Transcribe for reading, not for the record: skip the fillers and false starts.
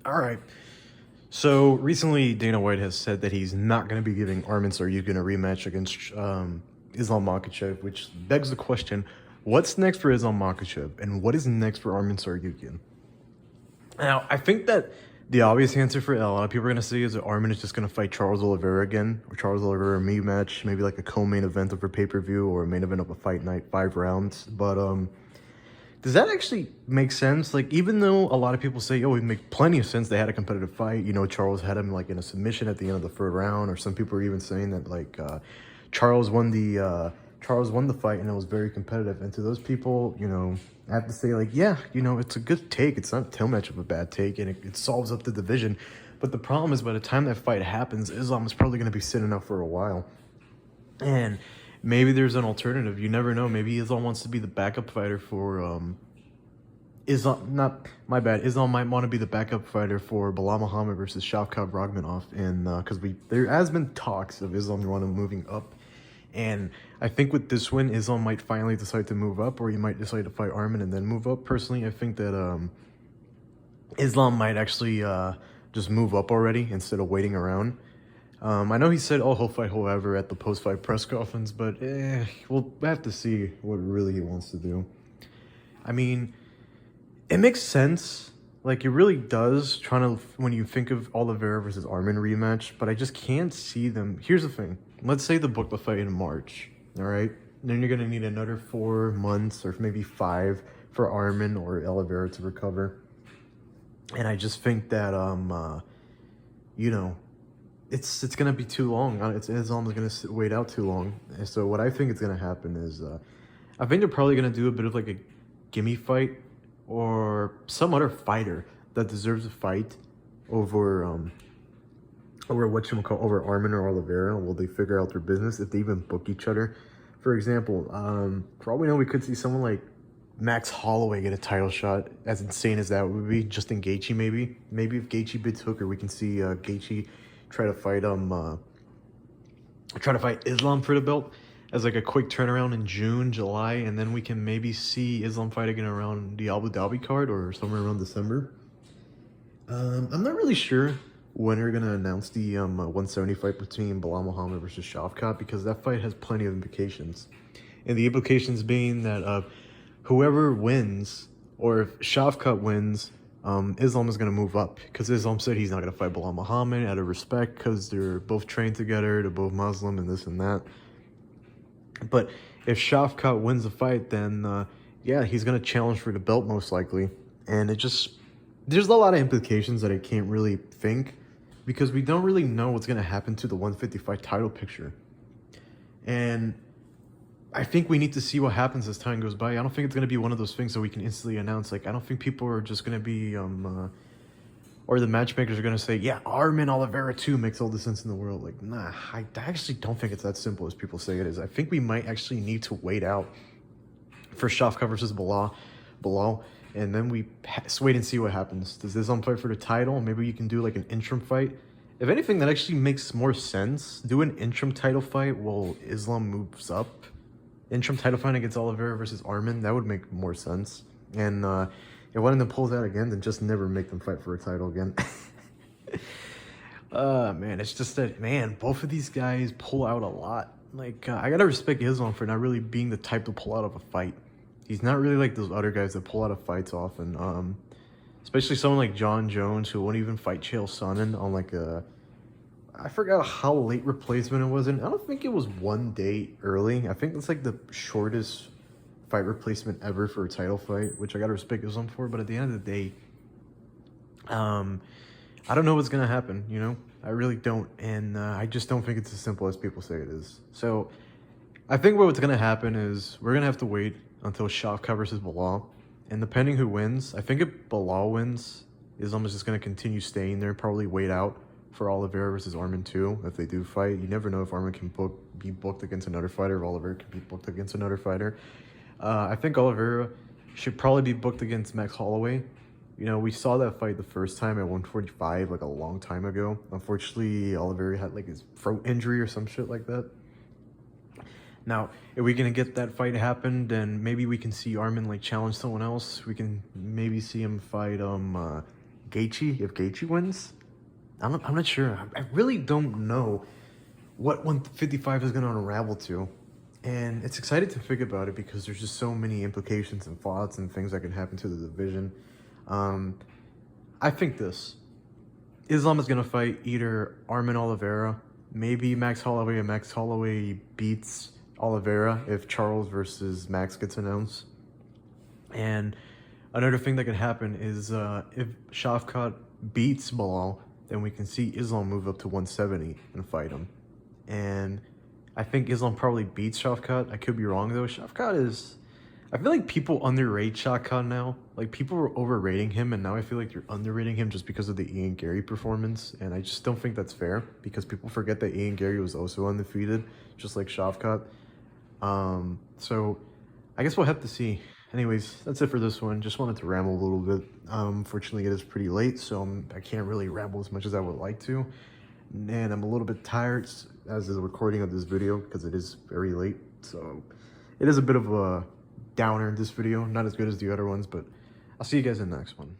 All right. So recently, Dana White has said that he's not going to be giving Arman Tsarukyan a rematch against Islam Makhachev, which begs the question: what's next for Islam Makhachev, and what is next for Arman Tsarukyan? Now, I think that the obvious answer for a lot of people are going to say is that Arman is just going to fight Charles Oliveira again, or Charles Oliveira rematch, maybe like a co-main event of a pay-per-view or a main event of a fight night, 5 rounds. But does that actually make sense? Like, even though a lot of people say, oh, it make plenty of sense, they had a competitive fight. You know, Charles had him like in a submission at the end of the third round, or some people are even saying that like Charles won the fight and it was very competitive. And to those people, you know, I have to say like, yeah, you know, it's a good take. It's not too much of a bad take, and it solves up the division. But the problem is, by the time that fight happens, Islam is probably going to be sitting out for a while. And maybe there's an alternative. You never know. Maybe Islam wants to be the backup fighter for Islam. Not my bad. Islam might want to be the backup fighter for Belal Muhammad versus Shavkat Ragmanov, and because there has been talks of Islam want to moving up, and I think with this win, Islam might finally decide to move up, or he might decide to fight Arman and then move up. Personally, I think that Islam might actually just move up already instead of waiting around. I know he said, oh, he'll fight whoever at the post-fight press conference, but we'll have to see what really he wants to do. I mean, it makes sense. Like, it really does, when you think of Oliveira versus Arman rematch, but I just can't see them. Here's the thing. Let's say they book the fight in March, all right? Then you're going to need another 4 months or maybe 5 for Arman or Oliveira to recover. And I just think that, you know, it's gonna be too long. Islam's gonna wait out too long. And so what I think is gonna happen is, I think they're probably gonna do a bit of like a gimme fight, or some other fighter that deserves a fight over over Arman or Oliveira. Will they figure out their business if they even book each other? For example, for all we know, we could see someone like Max Holloway get a title shot. As insane as that would be, Justin Gaethje maybe. Maybe if Gaethje beats Hooker, we can see Gaethje try to fight Islam for the belt as like a quick turnaround in June, July, and then we can maybe see Islam fight again around the Abu Dhabi card or somewhere around December. I'm not really sure when they're gonna announce the 170 fight between Belal Muhammad versus Shavkat, because that fight has plenty of implications, and the implications being that whoever wins, or if Shavkat wins, Islam is going to move up, because Islam said he's not going to fight Belal Muhammad out of respect, because they're both trained together, they're both Muslim and this and that. But if Shavkat wins the fight, then yeah, he's going to challenge for the belt most likely. And there's a lot of implications that I can't really think, because we don't really know what's going to happen to the 155 title picture. And I think we need to see what happens as time goes by. I don't think it's going to be one of those things that we can instantly announce. Like, I don't think people are just going to be, or the matchmakers are going to say, yeah, Arman Oliveira 2 makes all the sense in the world. Like, nah, I actually don't think it's that simple as people say it is. I think we might actually need to wait out for Shavkat versus Belal, and then we wait and see what happens. Does Islam fight for the title? Maybe you can do like an interim fight. If anything, that actually makes more sense. Do an interim title fight while Islam moves up. Interim title fight against Oliveira versus Arman, that would make more sense. And if one of them pulls out again, then just never make them fight for a title again. Man, it's just that, man, both of these guys pull out a lot. Like, I gotta respect Islam for not really being the type to pull out of a fight. He's not really like those other guys that pull out of fights often. Especially someone like John Jones, who won't even fight Chael Sonnen on like I forgot how late replacement it was in. I don't think it was 1 day early. I think it's like the shortest fight replacement ever for a title fight, which I gotta respect Islam for. But at the end of the day, I don't know what's gonna happen. You know, I really don't, and I just don't think it's as simple as people say it is. So I think what's gonna happen is we're gonna have to wait until Shavkat versus Belal, and depending who wins, I think if Belal wins, Islam is just gonna continue staying there, probably wait out for Oliveira versus Arman too. If they do fight, you never know if Arman can be booked against another fighter, or Oliveira can be booked against another fighter. I think Oliveira should probably be booked against Max Holloway. You know, we saw that fight the first time at 145, like a long time ago. Unfortunately, Oliveira had like his throat injury or some shit like that. Now, if we can get that fight happen, then maybe we can see Arman like challenge someone else. We can maybe see him fight Gaethje, if Gaethje wins, I'm not sure. I really don't know what 155 is going to unravel to. And it's exciting to think about it because there's just so many implications and thoughts and things that can happen to the division. I think this. Islam is going to fight either Arman Oliveira, maybe Max Holloway, and Max Holloway beats Oliveira if Charles versus Max gets announced. And another thing that could happen is if Shavkat beats Belal, then we can see Islam move up to 170 and fight him. And I think Islam probably beats Shavkat. I could be wrong though. Shavkat is... I feel like people underrate Shavkat now. Like, people were overrating him, and now I feel like you're underrating him just because of the Ian Gary performance. And I just don't think that's fair because people forget that Ian Gary was also undefeated, just like Shavkat. So I guess we'll have to see. Anyways, that's it for this one. Just wanted to ramble a little bit. Unfortunately, it is pretty late, so I can't really ramble as much as I would like to. And I'm a little bit tired as is the recording of this video because it is very late. So it is a bit of a downer, this video. Not as good as the other ones, but I'll see you guys in the next one.